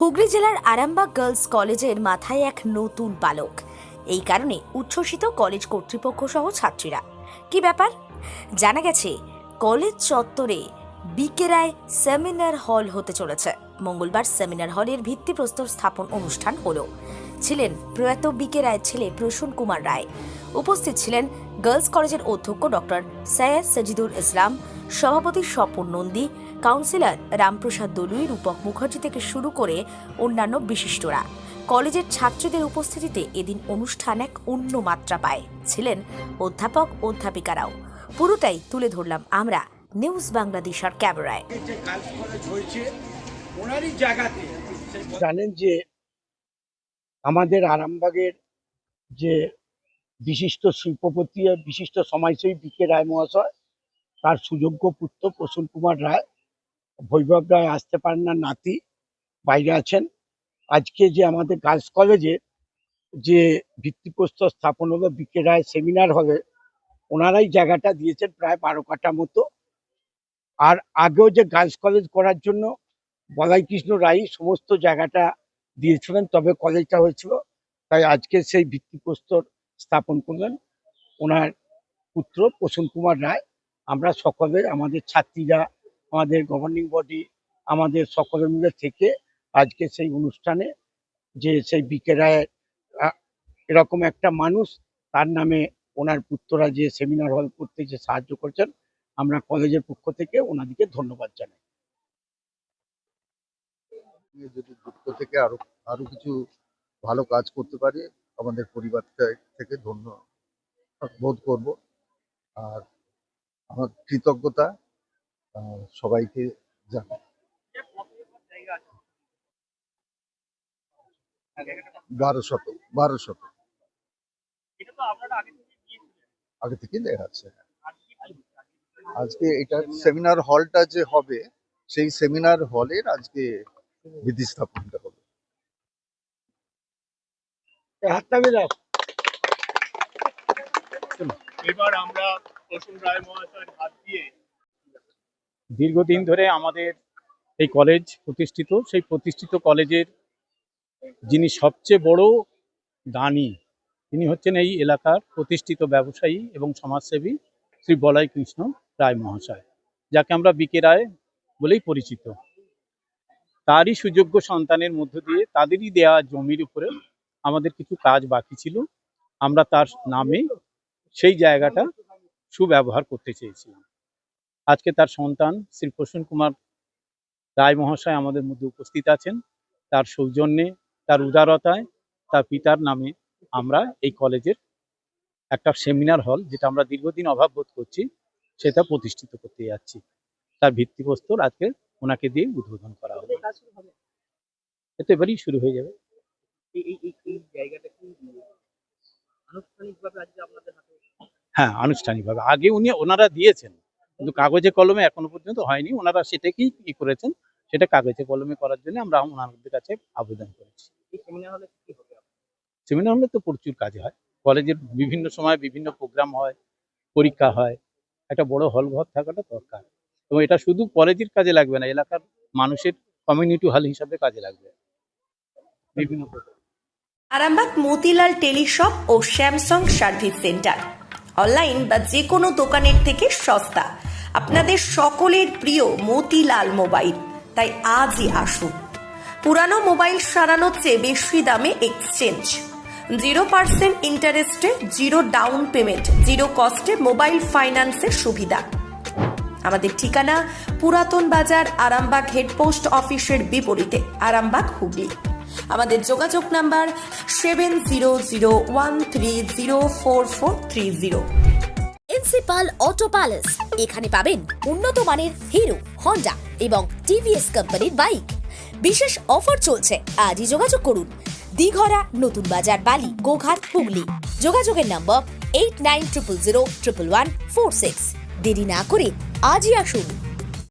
হুগলি জেলার আরামবাগ গার্লস কলেজের মাথায় এক নতুন পালক। এই কারণে উচ্ছ্বসিত কলেজ কর্তৃপক্ষ সহ ছাত্রীরা। কি ব্যাপার? জানা গেছে কলেজ চত্বরে বিকে রায় সেমিনার হল হতে চলেছে। মঙ্গলবার সেমিনার হলের ভিত্তিপ্রস্তর স্থাপন অনুষ্ঠান হলো। ছিলেন প্রয়াত বিকে রায়ের ছেলে প্রসূন কুমার রায়। উপস্থিত ছিলেন গার্লস কলেজের অধ্যক্ষ ডক্টর সৈয়দ সাজিদুল ইসলাম, সভাপতি স্বপন নন্দী, কাউন্সিলর রামপ্রসাদ দলুই, রূপক মুখার্জি থেকে শুরু করে অন্যান্য বিশিষ্টরা। কলেজের ছাত্রীদের উপস্থিতিতে এদিন অনুষ্ঠান এক অন্য মাত্রা পায়। ছিলেন অধ্যাপক অধ্যাপিকারাও। পুরোটাই তুলে ধরলাম আমরা নিউজ বাংলাদেশের ক্যামেরায়। জানেন যে আমাদের আরামবাগের যে বিশিষ্ট শিল্পপতি বিশিষ্ট সমাজসেবী বিকে রায় মহাশয়, তার সুযোগ্য পুত্র প্রসূন কুমার রায়, বৈভব রায় আসতে পারেন না, নাতি বাইরে আছেন। আজকে যে আমাদের গার্লস কলেজে যে ভিত্তিপ্রস্তর স্থাপন হলো বিকে রায় সেমিনার হলে, ওনারাই জায়গাটা দিয়েছেন প্রায় 12 কাঠা মতো। আর আগেও যে গার্লস কলেজ করার জন্য বলাই কৃষ্ণ রায় সমস্ত জায়গাটা দিয়েছিলেন, তবে কলেজটা হয়েছিল। তাই আজকে সেই ভিত্তিপ্রস্তর স্থাপন করলেন ওনার পুত্র প্রসূন কুমার রায়। আমরা সকলে, আমাদের ছাত্রীরা, আমাদের গভর্নিং বডি, আমাদের সকলে মিলে থেকে আজকে সেই অনুষ্ঠানে যে সেই বিকে রায়ের এরকম একটা মানুষ, তার নামে ওনার পুত্ররা যে সেমিনার হল করতে যে সাহায্য করছেন, আমরা কলেজের পক্ষ থেকে ওনাদেরকে ধন্যবাদ জানাই। যদি যুক্ত থেকে আরো কিছু ভালো কাজ করতে পারি, আমাদের পরিবার থেকে ধন্য বোধ করব। আর আমার কৃতজ্ঞতা সবাইকে জানাই। 1200 আগে থেকে দেখা যাচ্ছে। আজকে এটা সেমিনার হলটা যে হবে, সেই সেমিনার হলের আজকে বিধি স্থাপনটা হবে। এবার আমরা প্রসূন রায় মহাশয়ের হাত দিয়ে দীর্ঘদিন ধরে আমাদের এই কলেজ প্রতিষ্ঠিত, সেই প্রতিষ্ঠিত কলেজের যিনি সবচেয়ে বড় দানী, তিনি হচ্ছেন এই এলাকার প্রতিষ্ঠিত ব্যবসায়ী এবং সমাজসেবী শ্রী বলাই কৃষ্ণ রায় মহাশয়, যাকে আমরা বিকে রায় বলেই পরিচিত। তারই সুযোগ্য সন্তানের মধ্য দিয়ে তাদেরই দেয়া জমির উপরে আমাদের কিছু কাজ বাকি ছিল। আমরা তার নামে সেই জায়গাটা সুব্যবহার করতে চেয়েছিলাম। আজকে তার সন্তান শ্রী প্রসূন কুমার রায় মহাশয় আমাদের মধ্যে উপস্থিত আছেন। তার সৌজন্যে, তার উদারতায়, তার পিতার নামে আমরা এই কলেজের একটা সেমিনার হল, যেটা আমরা দীর্ঘদিন অভাব বোধ করছি, সেটা প্রতিষ্ঠিত করতে যাচ্ছি। তার ভিত্তিপ্রস্তর আজকে ওনাকে দিয়ে উদ্বোধন করা হবে। এতে এবারই শুরু হয়ে যাবে। হ্যাঁ, আনুষ্ঠানিকভাবে আগে ওনারা দিয়েছেন, কিন্তু কাগজে কলমে এখনো পর্যন্ত হয়নি। ওনারা সেটাকেই কি করেছেন, সেটা কাগজে কলমে করার জন্য আমরা ওনাদের কাছে আবেদন করেছি। সেমিনার হলে তো প্রচুর কাজ হয়। কলেজের বিভিন্ন সময় বিভিন্ন প্রোগ্রাম হয়, পরীক্ষা হয়, একটা বড় হল ঘর থাকাটা দরকার। এবং এটা শুধু কলেজের কাজে লাগবে না, এলাকার মানুষের কমিউনিটি হল হিসাবে কাজে লাগবে বিভিন্ন প্রকার। আরামবাগ মতিলাল টেলিশপ ও স্যামসাং সার্ভিস সেন্টার, অনলাইন বা যে কোনো দোকানের থেকে সস্তা। আপনাদের সকলের প্রিয় মতিলাল মোবাইল, তাই আজই আসুন। পুরানো মোবাইল সারানোর চেয়ে বেশি দামে এক্সচেঞ্জ, 0% ইন্টারেস্টে, 0 ডাউন পেমেন্ট, 0 কস্টে মোবাইল ফাইন্যান্সের সুবিধা। আমাদের ঠিকানা পুরাতন বাজার, আরামবাগ হেডপোস্ট অফিসের বিপরীতে, আরামবাগ, হুগলি। আমাদের যোগাযোগ নাম্বার 7001304430। প্রিন্সিপাল অটো প্যালেস, এখানে পাবেন উন্নত মানের হিরো, হন্ডা এবং টিভিএস কোম্পানির বাইক। বিশেষ অফার চলছে, আজই যোগাযোগ করুন। দিঘরা, নতুন বাজার, বালি, গোঘাট, হুগলি। যোগাযোগের নম্বর 8900011146। দেরি না করে আজই আসুন।